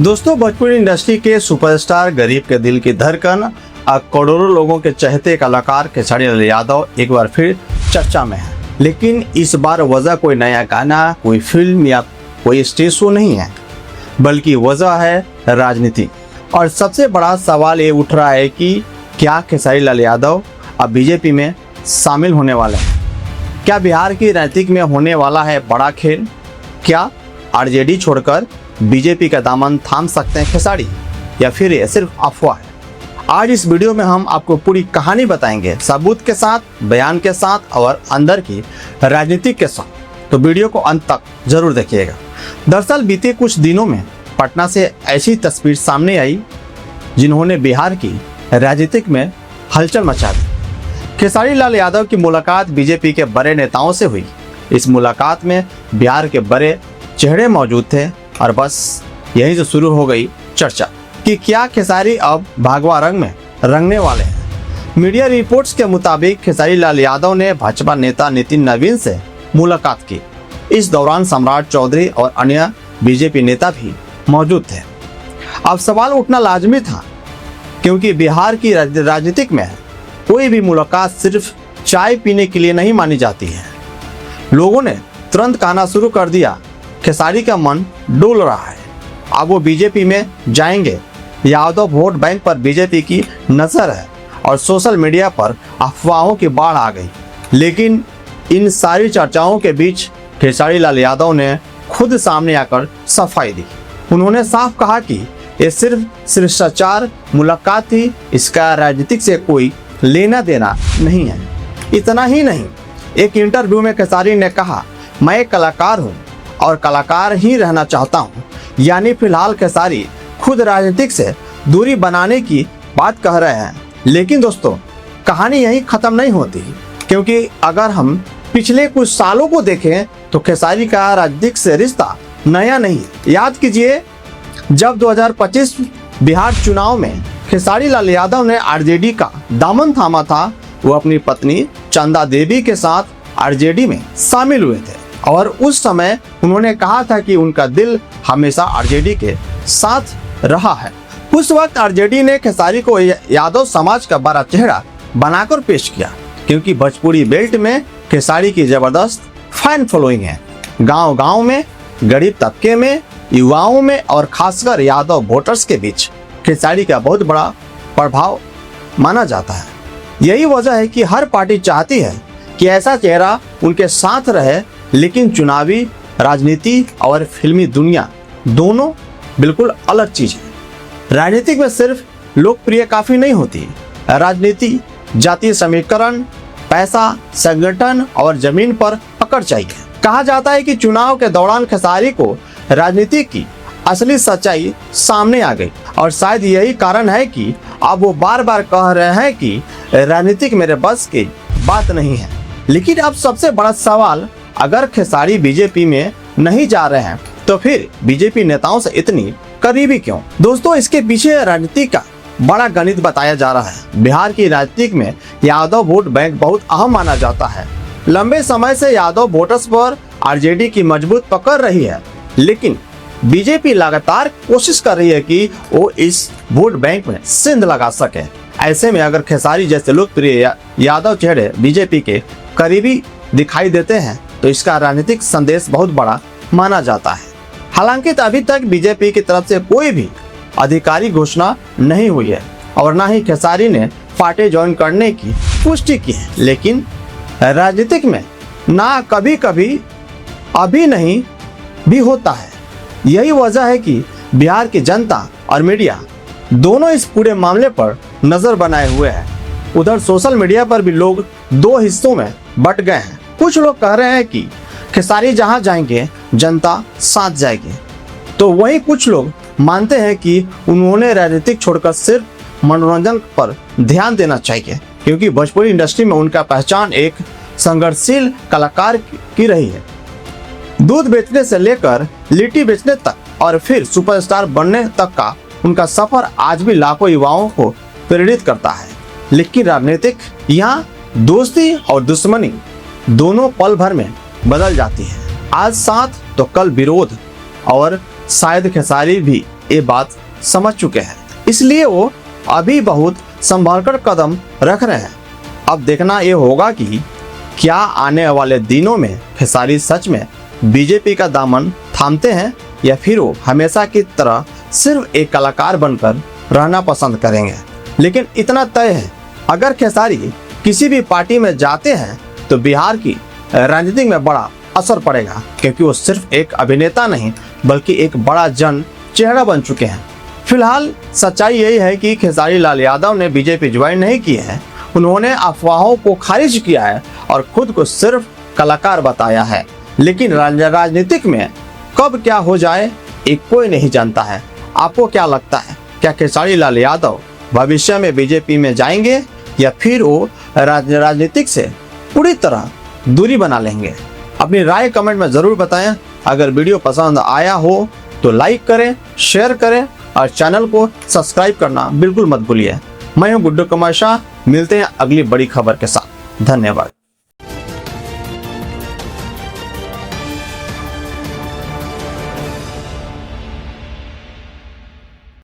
दोस्तों, भोजपुरी इंडस्ट्री के सुपरस्टार, गरीब के दिल की धड़कन और करोड़ों लोगों के चहेते कलाकार खेसारी लाल यादव एक बार फिर चर्चा में है। लेकिन इस बार वजह कोई नया गाना, कोई फिल्म या कोई स्टेज शो नहीं है, बल्कि वजह है राजनीति। और सबसे बड़ा सवाल ये उठ रहा है कि क्या खेसारी लाल यादव अब बीजेपी में शामिल होने वाले हैं? क्या बिहार की राजनीति में होने वाला है बड़ा खेल? क्या आरजेडी छोड़कर बीजेपी का दामन थाम सकते हैं खेसारी, या फिर ये सिर्फ अफवाह है? आज इस वीडियो में हम आपको पूरी कहानी बताएंगे, सबूत के साथ, बयान के साथ और अंदर की राजनीति के साथ। तो वीडियो को अंत तक जरूर देखिएगा। दरअसल बीते कुछ दिनों में पटना से ऐसी तस्वीर सामने आई जिन्होंने बिहार की राजनीतिक में हलचल मचा दी। खेसारी लाल यादव की मुलाकात बीजेपी के बड़े नेताओं से हुई। इस मुलाकात में बिहार के बड़े चेहरे मौजूद थे और बस यहीं से शुरू हो गई चर्चा कि क्या खेसारी अब भगवा रंग में रंगने वाले हैं। मीडिया रिपोर्ट्स के मुताबिक खेसारी लाल यादव ने भाजपा नेता नितिन नवीन से मुलाकात की। इस दौरान सम्राट चौधरी और अन्य बीजेपी नेता भी मौजूद थे। अब सवाल उठना लाजमी था, क्योंकि बिहार की राजनीतिक में कोई भी मुलाकात सिर्फ चाय पीने के लिए नहीं मानी जाती है। लोगों ने तुरंत कहना शुरू कर दिया, खेसारी का मन डोल रहा है, अब वो बीजेपी में जाएंगे। यादव वोट बैंक पर बीजेपी की नजर है और सोशल मीडिया पर अफवाहों की बाढ़ आ गई। लेकिन इन सारी चर्चाओं के बीच खेसारी लाल यादव ने खुद सामने आकर सफाई दी। उन्होंने साफ कहा कि ये सिर्फ शिष्टाचार मुलाकात थी, इसका राजनीतिक से कोई लेना देना नहीं है। इतना ही नहीं, एक इंटरव्यू में खेसारी ने कहा, मैं एक कलाकार हूँ और कलाकार ही रहना चाहता हूँ। यानी फिलहाल खेसारी खुद राजनीतिक से दूरी बनाने की बात कह रहे हैं। लेकिन दोस्तों, कहानी यहीं खत्म नहीं होती, क्योंकि अगर हम पिछले कुछ सालों को देखें तो खेसारी का राजनीतिक से रिश्ता नया नहीं है। याद कीजिए, जब 2025 बिहार चुनाव में खेसारी लाल यादव ने आरजेडी का दामन थामा था, वो अपनी पत्नी चंदा देवी के साथ आरजेडी में शामिल हुए थे और उस समय उन्होंने कहा था कि उनका दिल हमेशा आरजेडी के साथ रहा है। उस वक्त आरजेडी ने खेसारी को यादव समाज का बड़ा चेहरा बनाकर पेश किया, क्योंकि भोजपुरी बेल्ट में खेसारी की जबरदस्त फैन फॉलोइंग है। गांव-गांव में, गरीब तबके में, युवाओं में और खासकर यादव वोटर्स के बीच खेसारी का बहुत बड़ा प्रभाव माना जाता है। यही वजह है कि हर पार्टी चाहती है कि ऐसा चेहरा उनके साथ रहे। लेकिन चुनावी राजनीति और फिल्मी दुनिया दोनों बिल्कुल अलग चीज है। राजनीति में सिर्फ लोकप्रिय काफी नहीं होती। राजनीति जातीय समीकरण, पैसा, संगठन और जमीन पर पकड़ चाहिए। कहा जाता है कि चुनाव के दौरान खेसारी को राजनीति की असली सच्चाई सामने आ गई और शायद यही कारण है कि अब वो बार बार कह रहे हैं कि राजनीतिक मेरे बस की बात नहीं है। लेकिन अब सबसे बड़ा सवाल, अगर खेसारी बीजेपी में नहीं जा रहे हैं तो फिर बीजेपी नेताओं से इतनी करीबी क्यों? दोस्तों, इसके पीछे राजनीति का बड़ा गणित बताया जा रहा है। बिहार की राजनीति में यादव वोट बैंक बहुत अहम माना जाता है। लंबे समय से यादव वोटर्स पर आरजेडी की मजबूत पकड़ रही है, लेकिन बीजेपी लगातार कोशिश कर रही है कि वो इस वोट बैंक में सेंध लगा सके। ऐसे में अगर खेसारी जैसे लोकप्रिय यादव चेहरे बीजेपी के करीबी दिखाई देते हैं तो इसका राजनीतिक संदेश बहुत बड़ा माना जाता है। हालांकि अभी तक बीजेपी की तरफ से कोई भी आधिकारिक घोषणा नहीं हुई है और न ही खेसारी ने पार्टी ज्वाइन करने की पुष्टि की है। लेकिन राजनीतिक में ना कभी कभी अभी नहीं भी होता है। यही वजह है कि बिहार की जनता और मीडिया दोनों इस पूरे मामले पर नजर बनाए हुए हैं। उधर सोशल मीडिया पर भी लोग दो हिस्सों में बट गए हैं। कुछ लोग कह रहे हैं कि खेसारी जहां जाएंगे जनता साथ जाएगी, तो वहीं कुछ लोग मानते हैं कि उन्होंने राजनीतिक छोड़कर सिर्फ मनोरंजन पर ध्यान देना चाहिए, क्योंकि भोजपुरी इंडस्ट्री में उनका पहचान एक संघर्षशील कलाकार की रही है। दूध बेचने से लेकर लिट्टी बेचने तक और फिर सुपरस्टार बनने तक का उनका सफर आज भी लाखों युवाओं को प्रेरित करता है। लेकिन राजनीतिक यहाँ दोस्ती और दुश्मनी दोनों पल भर में बदल जाती है। आज साथ तो कल विरोध, और शायद खेसारी भी ये बात समझ चुके हैं, इसलिए वो अभी बहुत संभलकर कदम रख रहे हैं। अब देखना ये होगा कि क्या आने वाले दिनों में खेसारी सच में बीजेपी का दामन थामते हैं या फिर वो हमेशा की तरह सिर्फ एक कलाकार बनकर रहना पसंद करेंगे। लेकिन इतना तय है, अगर खेसारी किसी भी पार्टी में जाते हैं तो बिहार की राजनीति में बड़ा असर पड़ेगा, क्योंकि वो सिर्फ एक अभिनेता नहीं बल्कि एक बड़ा जन चेहरा बन चुके हैं। फिलहाल सच्चाई यही है कि खेसारी लाल यादव ने बीजेपी ज्वाइन नहीं की है, उन्होंने अफवाहों को खारिज किया है और खुद को सिर्फ कलाकार बताया है। लेकिन राजनीतिक में कब क्या हो जाए ये कोई नहीं जानता है। आपको क्या लगता है, क्या खेसारी लाल यादव भविष्य में बीजेपी में जाएंगे या फिर वो राजनीतिक से पूरी तरह दूरी बना लेंगे? अपनी राय कमेंट में जरूर बताएं। अगर वीडियो पसंद आया हो तो लाइक करें, शेयर करें और चैनल को सब्सक्राइब करना बिल्कुल मत भूलिए। मैं हूं गुड्डू कुमार शाह, मिलते हैं अगली बड़ी खबर के साथ। धन्यवाद।